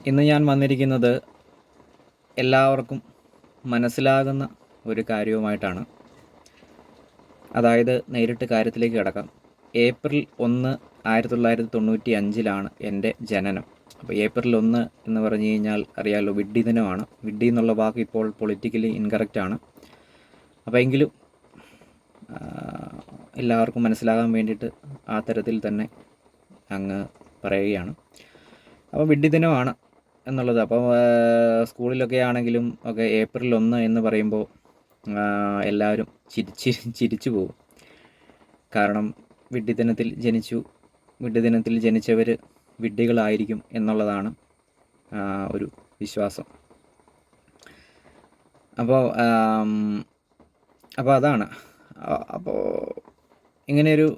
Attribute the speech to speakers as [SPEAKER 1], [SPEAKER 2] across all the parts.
[SPEAKER 1] ഇന്ന് ഞാൻ വന്നിരിക്കുന്നത് എല്ലാവർക്കും മനസ്സിലാകുന്ന ഒരു കാര്യവുമായിട്ടാണ്. അതായത് നേരിട്ട് കാര്യത്തിലേക്ക് കിടക്കാം. ഏപ്രിൽ 1, 1995 എൻ്റെ ജനനം. അപ്പോൾ ഏപ്രിൽ 1 എന്ന് പറഞ്ഞു കഴിഞ്ഞാൽ അറിയാമല്ലോ, വിഡ്ഢി ദിനമാണ്. വിഡ്ഢി എന്നുള്ള വാക്ക് ഇപ്പോൾ പൊളിറ്റിക്കലി ഇൻകറക്റ്റാണ്. അപ്പോൾ എങ്കിലും എല്ലാവർക്കും മനസ്സിലാകാൻ വേണ്ടിയിട്ട് ആ തരത്തിൽ തന്നെ അങ്ങ് പറയുകയാണ്. അപ്പോൾ വിഡ്ഢി ദിനമാണ് എന്നുള്ളത്. അപ്പോൾ സ്കൂളിലൊക്കെ ആണെങ്കിലും ഒക്കെ ഏപ്രിൽ 1 എന്ന് പറയുമ്പോൾ എല്ലാവരും ചിരിച്ചു പോകും. കാരണം വിഡ്ഢിദിനത്തിൽ ജനിച്ചവർ വിഡ്ഢികളായിരിക്കും എന്നുള്ളതാണ് ഒരു വിശ്വാസം. അപ്പോൾ അതാണ്. അപ്പോൾ ഇങ്ങനെയൊരു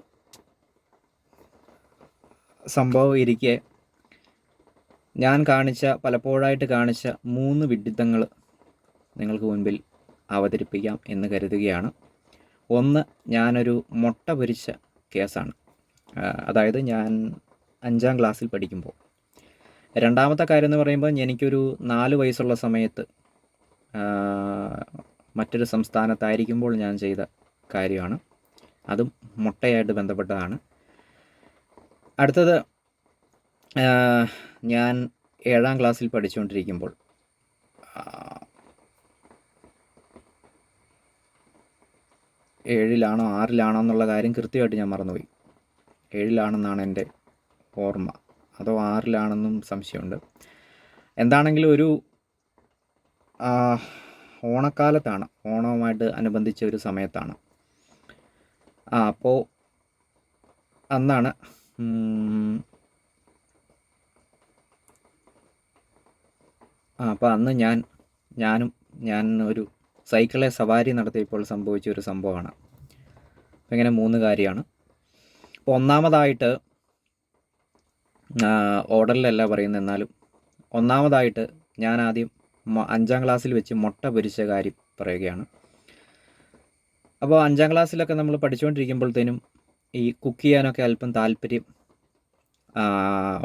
[SPEAKER 1] സംഭവം ഇരിക്കെ ഞാൻ പലപ്പോഴായിട്ട് കാണിച്ച 3 വിഡ്ഢിത്തങ്ങൾ നിങ്ങൾക്ക് മുൻപിൽ അവതരിപ്പിക്കാം എന്ന് കരുതുകയാണ്. ഒന്ന്, ഞാനൊരു മുട്ട പൊരിച്ച കേസാണ്. അതായത് ഞാൻ 5ാം ക്ലാസ്സിൽ പഠിക്കുമ്പോൾ. രണ്ടാമത്തെ കാര്യം എന്ന് പറയുമ്പോൾ എനിക്കൊരു 4 വയസ്സുള്ള സമയത്ത് മറ്റൊരു സംസ്ഥാനത്തായിരിക്കുമ്പോൾ ഞാൻ ചെയ്ത കാര്യമാണ്. അതും മുട്ടയായിട്ട് ബന്ധപ്പെട്ടതാണ്. അടുത്തത്, ഞാൻ 7ാം ക്ലാസ്സിൽ പഠിച്ചുകൊണ്ടിരിക്കുമ്പോൾ ഏഴിലാണോ 6ലാണോ എന്നുള്ള കാര്യം കൃത്യമായിട്ട് ഞാൻ മറന്നുപോയി. 7ലാണെന്നാണ് എൻ്റെ ഓർമ്മ, അതോ 6ലാണെന്നും സംശയമുണ്ട്. എന്താണെങ്കിലും ഒരു ഓണക്കാലത്താണ്, ഓണവുമായിട്ട് അനുബന്ധിച്ച ഒരു സമയത്താണ്. അപ്പോൾ അന്നാണ് അപ്പോൾ അന്ന് ഞാൻ ഒരു സൈക്കിളെ സവാരി നടത്തിയപ്പോൾ സംഭവിച്ച ഒരു സംഭവമാണ്. അപ്പോൾ ഇങ്ങനെ 3 കാര്യമാണ്. അപ്പോൾ ഒന്നാമതായിട്ട്, ഓർഡറിലല്ല പറയുന്നത്, എന്നാലും ഒന്നാമതായിട്ട് ഞാൻ ആദ്യം 5ാം ക്ലാസ്സിൽ വെച്ച് മുട്ട പൊരിച്ച കാര്യം പറയുകയാണ്. അപ്പോൾ 5ാം ക്ലാസ്സിലൊക്കെ നമ്മൾ പഠിച്ചുകൊണ്ടിരിക്കുമ്പോഴത്തേനും ഈ കുക്ക് ചെയ്യാനൊക്കെ അല്പം താല്പര്യം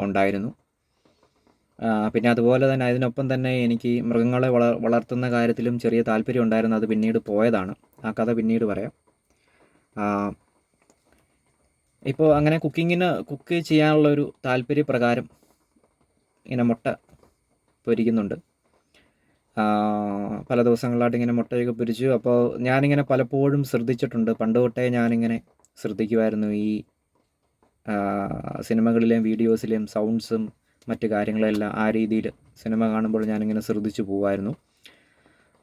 [SPEAKER 1] ഉണ്ടായിരുന്നു. പിന്നെ അതുപോലെ തന്നെ അതിനൊപ്പം തന്നെ എനിക്ക് മൃഗങ്ങളെ വളർത്തുന്ന കാര്യത്തിലും ചെറിയ താല്പര്യം ഉണ്ടായിരുന്നു. അത് പിന്നീട് പോയതാണ്. ആ കഥ പിന്നീട് പറയാം. ഇപ്പോൾ അങ്ങനെ കുക്ക് ചെയ്യാനുള്ളൊരു താല്പര്യപ്രകാരം ഇങ്ങനെ മുട്ട പൊരിക്കുന്നുണ്ട്. പല ദിവസങ്ങളായിട്ട് ഇങ്ങനെ മുട്ടയൊക്കെ പൊരിച്ചു. അപ്പോൾ ഞാനിങ്ങനെ പലപ്പോഴും ശ്രദ്ധിച്ചിട്ടുണ്ട്. പണ്ട് തൊട്ടേ ഞാനിങ്ങനെ ശ്രദ്ധിക്കുമായിരുന്നു. ഈ സിനിമകളിലെയും വീഡിയോസിലെയും സൗണ്ട്സും മറ്റു കാര്യങ്ങളെല്ലാം ആ രീതിയിൽ സിനിമ കാണുമ്പോൾ ഞാനിങ്ങനെ ശ്രദ്ധിച്ചു പോകുമായിരുന്നു.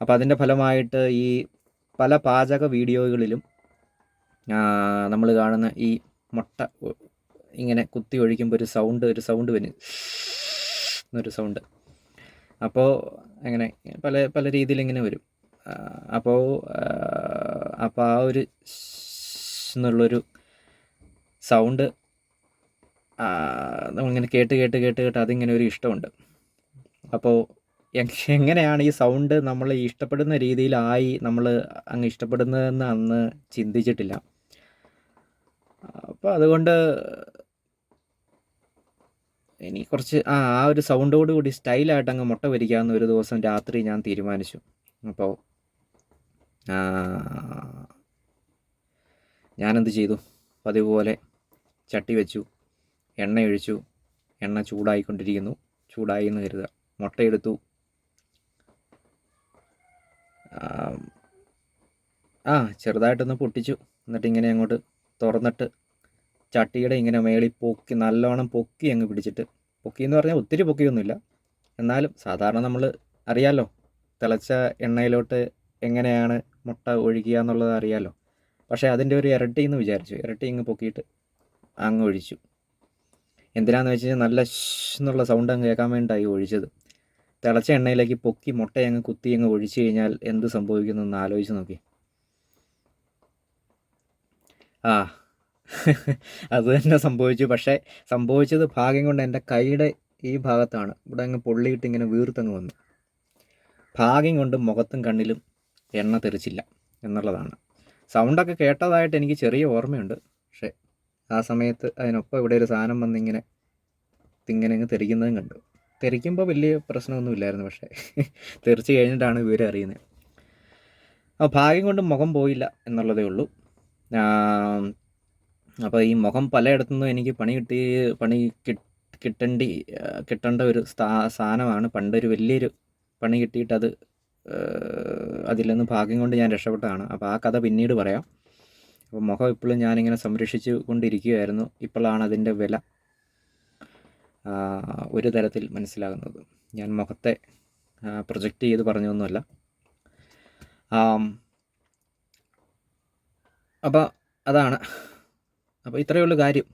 [SPEAKER 1] അപ്പോൾ അതിൻ്റെ ഫലമായിട്ട് ഈ പല പാചക വീഡിയോകളിലും നമ്മൾ കാണുന്ന ഈ മുട്ട ഇങ്ങനെ കുത്തി ഒഴിക്കുമ്പോൾ ഒരു സൗണ്ട് വരും, എന്നൊരു സൗണ്ട്. അപ്പോൾ അങ്ങനെ പല രീതിയിൽ ഇങ്ങനെ വരും. അപ്പോൾ ആ ഒരു എന്നുള്ളൊരു സൗണ്ട് നമ്മളിങ്ങനെ കേട്ട് അതിങ്ങനെ ഒരു ഇഷ്ടമുണ്ട്. അപ്പോൾ എങ്ങനെയാണ് ഈ സൗണ്ട് നമ്മൾ ഇഷ്ടപ്പെടുന്ന രീതിയിലായി നമ്മൾ അങ്ങ് ഇഷ്ടപ്പെടുന്നതെന്ന് അന്ന് ചിന്തിച്ചിട്ടില്ല. അപ്പോൾ അതുകൊണ്ട് ഇനി കുറച്ച് ആ ഒരു സൗണ്ടോട് കൂടി സ്റ്റൈലായിട്ട് അങ്ങ് മുട്ട പൊരിക്കാമെന്ന് ഒരു ദിവസം രാത്രി ഞാൻ തീരുമാനിച്ചു. അപ്പോൾ ഞാനെന്ത് ചെയ്തു, പതിവ് പോലെ ചട്ടി വെച്ചു, എണ്ണയൊഴിച്ചു. എണ്ണ ചൂടായിക്കൊണ്ടിരിക്കുന്നു. ചൂടായി എന്ന് കരുതുക. മുട്ടയെടുത്തു. ചെറുതായിട്ടൊന്ന് പൊട്ടിച്ചു. എന്നിട്ട് ഇങ്ങനെ അങ്ങോട്ട് തുറന്നിട്ട് ചട്ടിയുടെ ഇങ്ങനെ മേളിൽ നല്ലോണം പൊക്കി അങ്ങ് പിടിച്ചിട്ട്, പൊക്കി എന്ന് പറഞ്ഞാൽ ഒത്തിരി പൊക്കിയൊന്നുമില്ല, എന്നാലും സാധാരണ നമ്മൾ അറിയാമല്ലോ തിളച്ച എണ്ണയിലോട്ട് എങ്ങനെയാണ് മുട്ട ഒഴിക്കുക എന്നുള്ളത് അറിയാമല്ലോ. പക്ഷേ അതിൻ്റെ ഒരു ഇരട്ടി എന്ന് വിചാരിച്ചു. ഇരട്ടി ഇങ്ങ് പൊക്കിയിട്ട് അങ്ങ് ഒഴിച്ചു. എന്തിനാന്ന് വെച്ച് കഴിഞ്ഞാൽ നല്ല എന്നുള്ള സൗണ്ട് അങ്ങ് കേൾക്കാൻ വേണ്ടിയിട്ടായി ഒഴിച്ചത്. തിളച്ച എണ്ണയിലേക്ക് പൊക്കി മുട്ട അങ്ങ് കുത്തി അങ്ങ് ഒഴിച്ചു കഴിഞ്ഞാൽ എന്ത് സംഭവിക്കുന്നതെന്ന് ആലോചിച്ച് നോക്കി. അത് തന്നെ സംഭവിച്ചു. പക്ഷേ സംഭവിച്ചത് ഭാഗ്യം കൊണ്ട് എൻ്റെ കൈയുടെ ഈ ഭാഗത്താണ്. ഇവിടെ അങ്ങ് പൊള്ളിയിട്ട് ഇങ്ങനെ വീർത്തങ്ങ് വന്നു. ഭാഗ്യം കൊണ്ട് മുഖത്തും കണ്ണിലും എണ്ണ തെറിച്ചില്ല എന്നുള്ളതാണ്. സൗണ്ടൊക്കെ കേട്ടതായിട്ട് എനിക്ക് ചെറിയ ഓർമ്മയുണ്ട്. പക്ഷേ ആ സമയത്ത് അതിനൊപ്പം ഇവിടെ ഒരു സാധനം വന്നിങ്ങനെ അങ്ങ് തെറിക്കുന്നതും കണ്ടു. തെറിക്കുമ്പോൾ വലിയ പ്രശ്നമൊന്നുമില്ലായിരുന്നു, പക്ഷേ തെറിച്ച് കഴിഞ്ഞിട്ടാണ് വിവരം അറിയുന്നത്. അപ്പോൾ ഭാഗ്യം കൊണ്ട് മുഖം പോയില്ല എന്നുള്ളതേ ഉള്ളൂ. അപ്പോൾ ഈ മുഖം പലയിടത്തുനിന്നും എനിക്ക് പണി കിട്ടേണ്ട ഒരു സാധനമാണ്. പണ്ടൊരു വലിയൊരു പണി കിട്ടിയിട്ട് അതിൽ നിന്ന് ഭാഗ്യം കൊണ്ട് ഞാൻ രക്ഷപ്പെട്ടതാണ്. അപ്പോൾ ആ കഥ പിന്നീട് പറയാം. അപ്പോൾ മുഖം ഇപ്പോഴും ഞാനിങ്ങനെ സംരക്ഷിച്ചു കൊണ്ടിരിക്കുകയായിരുന്നു. ഇപ്പോഴാണ് അതിൻ്റെ വില ഒരു തരത്തിൽ മനസ്സിലാകുന്നത്. ഞാൻ മുഖത്തെ പ്രൊജക്റ്റ് ചെയ്ത് പറഞ്ഞൊന്നുമല്ല. അപ്പോൾ അതാണ്. അപ്പോൾ ഇത്രയേ ഉള്ളൂ കാര്യം.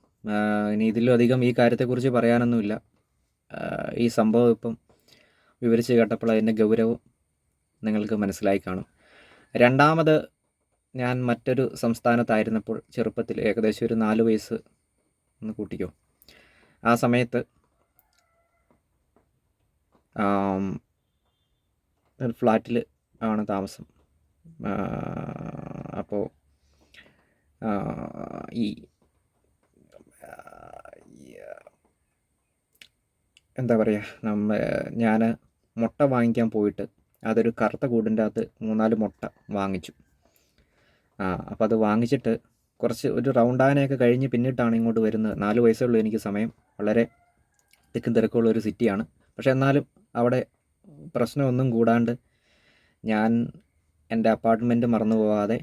[SPEAKER 1] ഇനി ഇതിലും അധികം ഈ കാര്യത്തെക്കുറിച്ച് പറയാനൊന്നുമില്ല. ഈ സംഭവം ഇപ്പം വിവരിച്ച് കേട്ടപ്പോൾ അതിൻ്റെ ഗൗരവം നിങ്ങൾക്ക് മനസ്സിലായി കാണും. രണ്ടാമത് ഞാൻ മറ്റൊരു സംസ്ഥാനത്തായിരുന്നപ്പോൾ ചെറുപ്പത്തിൽ, ഏകദേശം ഒരു 4 വയസ്സ് ഒന്ന് കൂട്ടിക്കോ, ആ സമയത്ത് ഒരു ഫ്ലാറ്റിൽ ആണ് താമസം. അപ്പോൾ എന്താ പറയുക, ഞാൻ മുട്ട വാങ്ങിക്കാൻ പോയിട്ട് അതൊരു കറുത്ത കൂടിൻ്റെ അകത്ത് 3-4 മുട്ട വാങ്ങിച്ചു. അപ്പോൾ അത് വാങ്ങിച്ചിട്ട് ഒരു റൗണ്ടാനയൊക്കെ കഴിഞ്ഞ് പിന്നിട്ടാണ് ഇങ്ങോട്ട് വരുന്നത്. 4 വയസ്സേ ഉള്ളൂ എനിക്ക് സമയം. വളരെ തിക്കും തിരക്കുള്ള ഒരു സിറ്റിയാണ്. പക്ഷേ എന്നാലും അവിടെ പ്രശ്നമൊന്നും കൂടാണ്ട് ഞാൻ എൻ്റെ അപ്പാർട്ട്മെൻറ്റ് മറന്നു പോകാതെ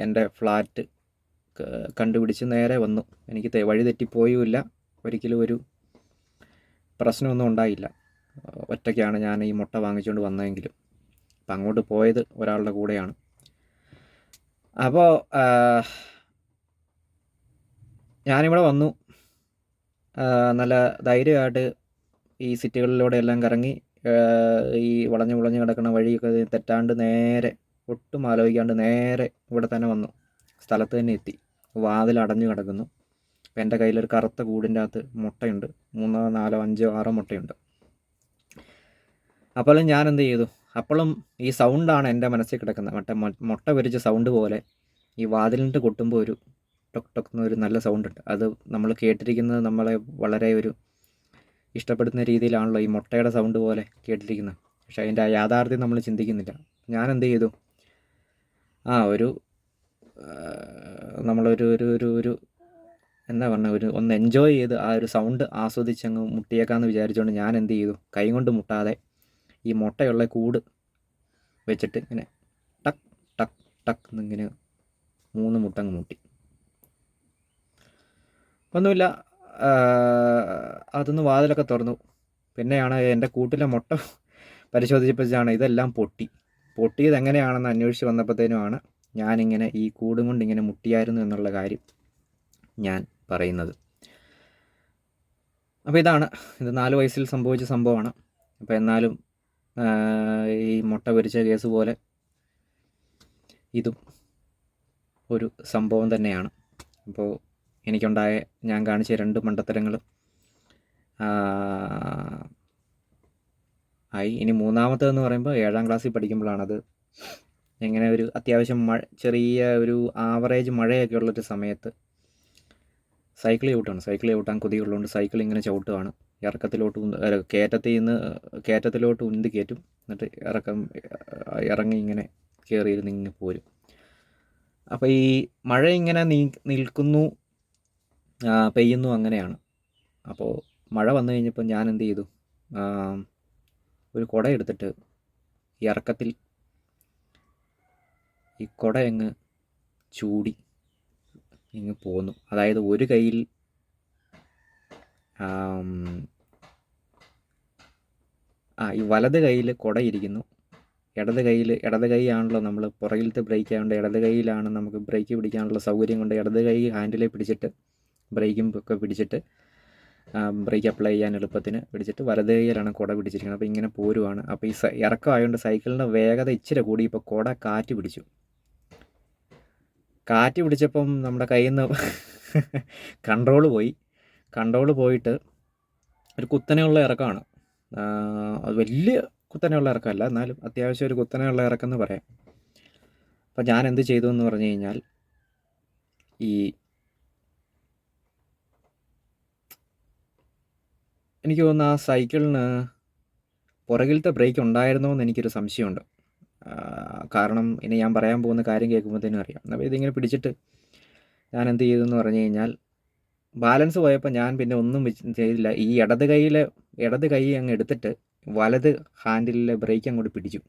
[SPEAKER 1] എൻ്റെ ഫ്ലാറ്റ് കണ്ടുപിടിച്ച് നേരെ വന്നു. എനിക്ക് വഴി തെറ്റിപ്പോയുമില്ല, ഒരിക്കലും ഒരു പ്രശ്നമൊന്നും ഉണ്ടായില്ല. ഒറ്റയ്ക്കാണ് ഞാൻ ഈ മുട്ട വാങ്ങിച്ചുകൊണ്ട് വന്നതെങ്കിലും. അപ്പം അങ്ങോട്ട് പോയത് ഒരാളുടെ കൂടെയാണ്. അപ്പോൾ ഞാനിവിടെ വന്നു. നല്ല ധൈര്യമായിട്ട് ഈ സിറ്റികളിലൂടെ എല്ലാം കറങ്ങി ഈ വളഞ്ഞു കിടക്കുന്ന വഴിയൊക്കെ തെറ്റാണ്ട് നേരെ, ഒട്ടും ആലോചിക്കാണ്ട് നേരെ ഇവിടെ തന്നെ വന്നു. സ്ഥലത്ത് തന്നെ എത്തി. വാതിൽ അടഞ്ഞു കിടക്കുന്നു. അപ്പം എൻ്റെ കയ്യിലൊരു കറുത്ത കൂടിൻ്റെ അകത്ത് മുട്ടയുണ്ട്. 3, 4, 5, 6 മുട്ടയുണ്ട്. അപ്പോഴും ഞാൻ എന്ത് ചെയ്തു, അപ്പോഴും ഈ സൗണ്ടാണ് എൻ്റെ മനസ്സിൽ കിടക്കുന്നത്. മുട്ട പൊരിച്ച സൗണ്ട് പോലെ ഈ വാതിലിട്ട് കൊട്ടുമ്പോൾ ഒരു ടൊക്ക് ടൊക്ക് എന്നൊരു നല്ല സൗണ്ടുണ്ട്. അത് നമ്മൾ കേട്ടിരിക്കുന്നത് നമ്മളെ വളരെ ഒരു ഇഷ്ടപ്പെടുന്ന രീതിയിലാണല്ലോ, ഈ മുട്ടയുടെ സൗണ്ട് പോലെ കേട്ടിരിക്കുന്നത്. പക്ഷേ അതിൻ്റെ യാഥാർത്ഥ്യം നമ്മൾ ചിന്തിക്കുന്നില്ല. ഞാൻ എന്ത് ചെയ്തു, നമ്മളൊരു ഒരു ഒരു ഒരു എന്താ പറഞ്ഞ, ഒന്ന് എൻജോയ് ചെയ്ത് ആ ഒരു സൗണ്ട് ആസ്വദിച്ചങ്ങ് മുട്ടിയേക്കാമെന്ന് വിചാരിച്ചുകൊണ്ട് ഞാൻ എന്ത് ചെയ്തു, കൈ കൊണ്ട് മുട്ടാതെ ഈ മുട്ടയുള്ള കൂട് വെച്ചിട്ട് ഇങ്ങനെ ടക്ക് ടക്ക് ടക്ക് എന്നിങ്ങനെ 3 മുട്ട അങ്ങ് മുട്ടി. ഒന്നുമില്ല, അതൊന്ന് വാതിലൊക്കെ തുറന്നു. പിന്നെയാണ് എൻ്റെ കൂട്ടിലെ മുട്ട പരിശോധിച്ചപ്പോഴാണ് ഇതെല്ലാം പൊട്ടിയത് എങ്ങനെയാണെന്ന് അന്വേഷിച്ച് വന്നപ്പോഴത്തേനുമാണ് ഞാനിങ്ങനെ ഈ കൂടും കൊണ്ട് ഇങ്ങനെ മുട്ടിയായിരുന്നു എന്നുള്ള കാര്യം ഞാൻ പറയുന്നത്. അപ്പോൾ ഇത് 4 വയസ്സിൽ സംഭവിച്ച സംഭവമാണ്. അപ്പോൾ എന്നാലും ഈ മുട്ട പൊരിച്ച കേസ് പോലെ ഇതും ഒരു സംഭവം തന്നെയാണ്. അപ്പോൾ ഞാൻ കാണിച്ച 2 മണ്ടത്തരങ്ങൾ ഇനി മൂന്നാമത്തേതെന്ന് പറയുമ്പോൾ 7ാം ക്ലാസ്സിൽ പഠിക്കുമ്പോഴാണത്. എങ്ങനെ ഒരു അത്യാവശ്യം ചെറിയ ഒരു ആവറേജ് മഴയൊക്കെ ഉള്ളൊരു സമയത്ത് സൈക്കിൾ ചവിട്ടാൻ കൊതിയുള്ളതുകൊണ്ട് സൈക്കിൾ ഇങ്ങനെ ചവിട്ടുകയാണ്. കയറ്റത്തിലോട്ട് ഉന്തി കയറ്റും. എന്നിട്ട് ഇറങ്ങി ഇങ്ങനെ കയറിയിരുന്ന് ഇങ്ങനെ പോരും. അപ്പോൾ ഈ മഴ ഇങ്ങനെ നിൽക്കുന്നു, പെയ്യുന്നു, അങ്ങനെയാണ്. അപ്പോൾ മഴ വന്നു കഴിഞ്ഞപ്പോൾ ഞാൻ എന്ത് ചെയ്തു, ഒരു കുട എടുത്തിട്ട് ഇറക്കത്തിൽ ഈ കുട അങ്ങ് ചൂടി ഇങ്ങ് പോന്നു. അതായത് ഒരു കയ്യിൽ ഈ വലത് കയ്യിൽ കുട ഇരിക്കുന്നു, ഇടത് കൈയാണല്ലോ നമ്മൾ പുറകിലത്തെ ബ്രേക്ക് ആയതുകൊണ്ട് ഇടത് കൈയിലാണ് നമുക്ക് ബ്രേക്ക് പിടിക്കാനുള്ള സൗകര്യം കൊണ്ട് ഇടത് കൈ ഹാൻഡിലെ പിടിച്ചിട്ട് ബ്രേക്കും ഒക്കെ പിടിച്ചിട്ട് ബ്രേക്ക് അപ്ലൈ ചെയ്യാൻ എളുപ്പത്തിന് പിടിച്ചിട്ട് വലത് കൈയിലാണ് കുട പിടിച്ചിരിക്കുന്നത്. അപ്പോൾ ഇങ്ങനെ പോരുവാണ്. അപ്പോൾ ഈ ഇറക്കമായതുകൊണ്ട് സൈക്കിളിൻ്റെ വേഗത ഇച്ചിരി കൂടി. ഇപ്പോൾ കുട കാറ്റ് പിടിച്ചപ്പം നമ്മുടെ കയ്യിൽ നിന്ന് കൺട്രോള് പോയിട്ട് ഒരു കുത്തനെയുള്ള ഇറക്കമാണ്. അത് വലിയ കുത്തനെയുള്ള ഇറക്കമല്ല, എന്നാലും അത്യാവശ്യം ഒരു കുത്തനെയുള്ള ഇറക്കം എന്ന് പറയാം. അപ്പോൾ ഞാൻ എന്ത് ചെയ്തു എന്ന് പറഞ്ഞു കഴിഞ്ഞാൽ, ഈ എനിക്ക് തോന്നുന്നു ആ സൈക്കിളിന് പുറകിലത്തെ ബ്രേക്ക് ഉണ്ടായിരുന്നോ എന്ന് എനിക്കൊരു സംശയമുണ്ട്. കാരണം ഇനി ഞാൻ പറയാൻ പോകുന്ന കാര്യം കേൾക്കുമ്പോഴത്തേനും അറിയാം. അപ്പോൾ ഇതിങ്ങനെ പിടിച്ചിട്ട് ഞാൻ എന്ത് ചെയ്തെന്ന് പറഞ്ഞു കഴിഞ്ഞാൽ, ബാലൻസ് പോയപ്പോൾ ഞാൻ പിന്നെ ഒന്നും ചെയ്തില്ല. ഈ ഇടത് കൈ അങ്ങ് എടുത്തിട്ട് വലത് ഹാൻഡിലിലെ ബ്രേക്ക് അങ്ങോട്ട് പിടിച്ചു.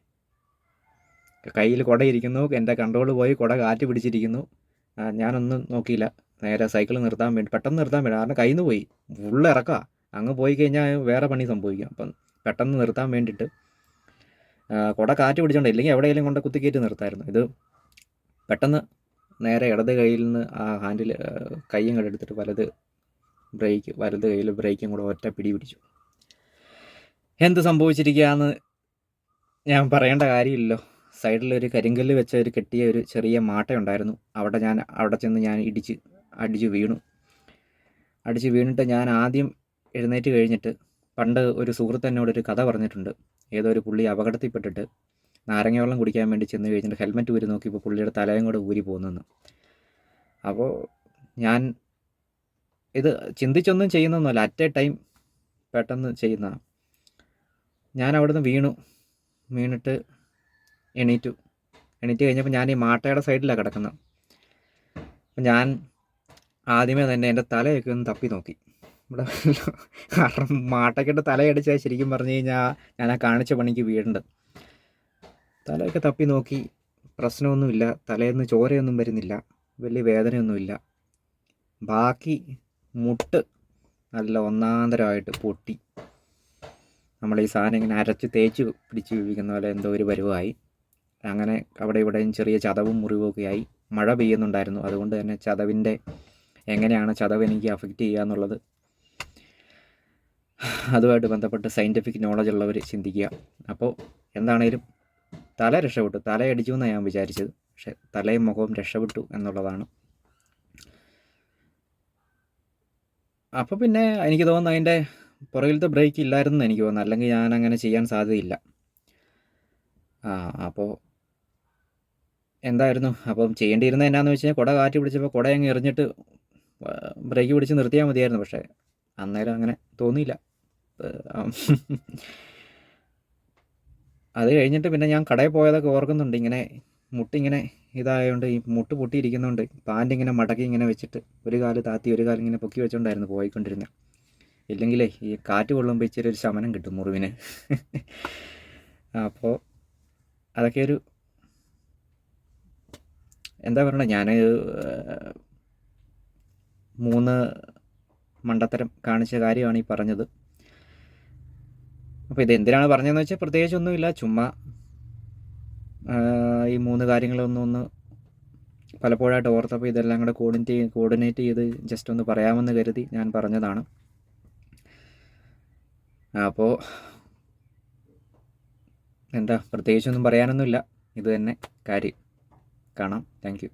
[SPEAKER 1] കയ്യിൽ കുട ഇരിക്കുന്നു, എൻ്റെ കൺട്രോൾ പോയി, കുട കാറ്റ് പിടിച്ചിരിക്കുന്നു. ഞാനൊന്നും നോക്കിയില്ല. നേരെ സൈക്കിൾ നിർത്താൻ വേണ്ടി, പെട്ടെന്ന് നിർത്താൻ വേണ്ടി, കാരണം കയ്യിൽ നിന്ന് പോയി, ഫുള്ള് ഇറക്കുക. അങ്ങ് പോയി കഴിഞ്ഞാൽ വേറെ പണി സംഭവിക്കും. അപ്പം പെട്ടെന്ന് നിർത്താൻ വേണ്ടിയിട്ട് കുട കാറ്റ് പിടിച്ചോണ്ട്, ഇല്ലെങ്കിൽ എവിടെയെങ്കിലും കൊണ്ട് കുത്തിക്കയറ്റി നിർത്തായിരുന്നു. ഇത് പെട്ടെന്ന് നേരെ ഇടത് കയ്യിൽ നിന്ന് ആ ഹാൻഡിൽ കൈയും കൂടെ എടുത്തിട്ട് വലത് കയ്യിൽ ബ്രേക്കും കൂടെ ഒറ്റ പിടി പിടിച്ചു. എന്ത് സംഭവിച്ചിരിക്കുകയെന്ന് ഞാൻ പറയേണ്ട കാര്യമില്ലല്ലോ. സൈഡിലൊരു കരിങ്കല്ല് വെച്ച കെട്ടിയ ഒരു ചെറിയ മാട്ടയുണ്ടായിരുന്നു. അവിടെ ചെന്ന് ഞാൻ അടിച്ച് വീണിട്ട് ഞാൻ ആദ്യം എഴുന്നേറ്റ് കഴിഞ്ഞിട്ട്, പണ്ട് ഒരു സുഹൃത്ത് എന്നോടൊരു കഥ പറഞ്ഞിട്ടുണ്ട്. ഏതോ ഒരു പുള്ളി അപകടത്തിൽപ്പെട്ടിട്ട് നാരങ്ങ വെള്ളം കുടിക്കാൻ വേണ്ടി ചെന്ന് കഴിഞ്ഞിട്ട് ഹെൽമെറ്റ് ഊരി നോക്കിയപ്പോൾ പുള്ളിയുടെ തലയും കൂടെ ഊരി പോകുന്നെന്ന്. അപ്പോൾ ഞാൻ ഇത് ചിന്തിച്ചൊന്നും ചെയ്യുന്നൊന്നുമല്ല, അറ്റ് എ ടൈം പെട്ടെന്ന് ചെയ്യുന്നതാണ്. ഞാൻ അവിടുന്ന് വീണിട്ട് എണീറ്റ് കഴിഞ്ഞപ്പോൾ ഞാൻ ഈ മാട്ടയുടെ സൈഡിലാണ് കിടക്കുന്നത്. അപ്പം ഞാൻ ആദ്യമേ തന്നെ എൻ്റെ തലയൊക്കെ ഒന്ന് തപ്പി നോക്കി ഇവിടെ. കാരണം മാട്ടയ്ക്കിട്ട് തലയടിച്ചാൽ ശരിക്കും പറഞ്ഞു കഴിഞ്ഞാൽ ഞാൻ ആ കാണിച്ച പണിക്ക് വീഴേണ്ടത്. തലയൊക്കെ തപ്പി നോക്കി, പ്രശ്നമൊന്നുമില്ല. തലയിൽ നിന്ന് ചോരയൊന്നും വരുന്നില്ല, വലിയ വേദനയൊന്നുമില്ല. ബാക്കി മുട്ട് നല്ല ഒന്നാന്തരമായിട്ട് പൊട്ടി. നമ്മൾ ഈ സാധനം ഇങ്ങനെ അരച്ച് തേച്ച് പിടിച്ച് വിളിക്കുന്ന പോലെ എന്തോ ഒരു പരുവമായി. അങ്ങനെ അവിടെ ഇവിടെയും ചെറിയ ചതവും മുറിവൊക്കെ ആയി. മഴ പെയ്യുന്നുണ്ടായിരുന്നു, അതുകൊണ്ട് തന്നെ എങ്ങനെയാണ് ചതവ് എനിക്ക് അഫക്റ്റ് ചെയ്യുക എന്നുള്ളത് അതുമായിട്ട് ബന്ധപ്പെട്ട് സയൻറ്റിഫിക് നോളജ് ഉള്ളവർ ചിന്തിക്കുക. അപ്പോൾ എന്താണേലും തല രക്ഷപ്പെട്ടു. തലയടിച്ചു എന്നാണ് ഞാൻ വിചാരിച്ചത്, പക്ഷെ തലയും മുഖവും രക്ഷപ്പെട്ടു എന്നുള്ളതാണ്. അപ്പോൾ പിന്നെ എനിക്ക് തോന്നുന്നു അതിൻ്റെ പുറകിലത്തെ ബ്രേക്ക് ഇല്ലായിരുന്നു എനിക്ക് തോന്നുന്നു, അല്ലെങ്കിൽ ഞാൻ അങ്ങനെ ചെയ്യാൻ സാധ്യതയില്ല. അപ്പോൾ എന്തായിരുന്നു അപ്പം ചെയ്യേണ്ടിയിരുന്നത് എന്നാന്ന് വെച്ച് കഴിഞ്ഞാൽ, കുട കാറ്റ് പിടിച്ചപ്പോൾ കുട അങ്ങ് എറിഞ്ഞിട്ട് ബ്രേക്ക് പിടിച്ച് നിർത്തിയാൽ മതിയായിരുന്നു. പക്ഷേ അന്നേരം അങ്ങനെ തോന്നിയില്ല. അത് കഴിഞ്ഞിട്ട് പിന്നെ ഞാൻ കടയിൽ പോയതൊക്കെ ഓർക്കുന്നുണ്ട്. ഇങ്ങനെ മുട്ടിങ്ങനെ ഇതായതുകൊണ്ട്, ഈ മുട്ട് പൊട്ടിയിരിക്കുന്നതുകൊണ്ട് പാൻറ് ഇങ്ങനെ മടക്കി ഇങ്ങനെ വെച്ചിട്ട് ഒരു കാല് താത്തി ഒരു കാലം ഇങ്ങനെ പൊക്കി വെച്ചുകൊണ്ടായിരുന്നു പോയിക്കൊണ്ടിരുന്നത്. ഇല്ലെങ്കിലേ ഈ കാറ്റ് കൊള്ളുമ്പോൾ ഇച്ചിരി ഒരു ശമനം കിട്ടും മുറിവിന്. അപ്പോൾ അതൊക്കെ ഒരു എന്താ പറയണേ, ഞാൻ 3 മണ്ടത്തരം കാണിച്ച കാര്യമാണ് ഈ പറഞ്ഞത്. അപ്പോൾ ഇത് എന്തിനാണ് പറഞ്ഞതെന്ന് വെച്ചാൽ പ്രത്യേകിച്ചൊന്നുമില്ല, ചുമ്മാ ഈ 3 കാര്യങ്ങളൊന്ന് പലപ്പോഴായിട്ട് ഓർത്തപ്പോൾ ഇതെല്ലാം കൂടെ കോർഡിനേറ്റ് ചെയ്ത് ജസ്റ്റ് ഒന്ന് പറയാമെന്ന് കരുതി ഞാൻ പറഞ്ഞതാണ്. അപ്പോൾ എന്താ, പ്രത്യേകിച്ചൊന്നും പറയാനൊന്നുമില്ല, ഇത് തന്നെ കാര്യം. കാണാം. Thank you.